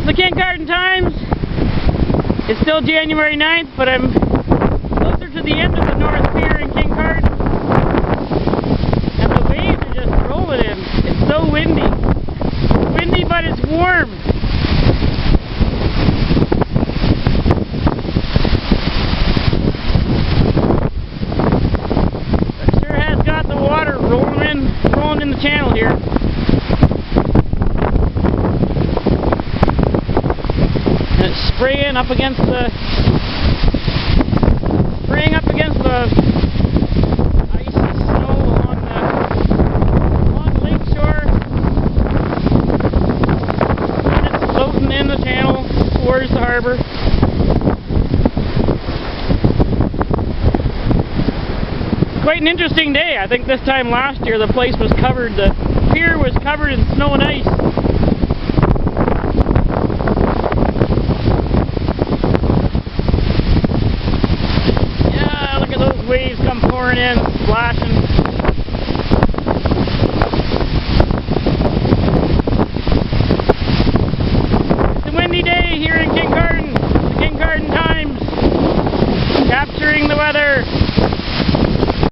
the Kincardine Times. It's still January 9th, but I'm closer to the end of the North Pier in Kincardine. And the waves are just rolling in. It's so windy. It's windy, but it's warm. It sure has got the water rolling in the channel here. Spraying up against the icy snow along the lake shore, and it's floating in the channel towards the harbor. Quite an interesting day. I think this time last year the pier was covered in snow and ice. Waves come pouring in, splashing.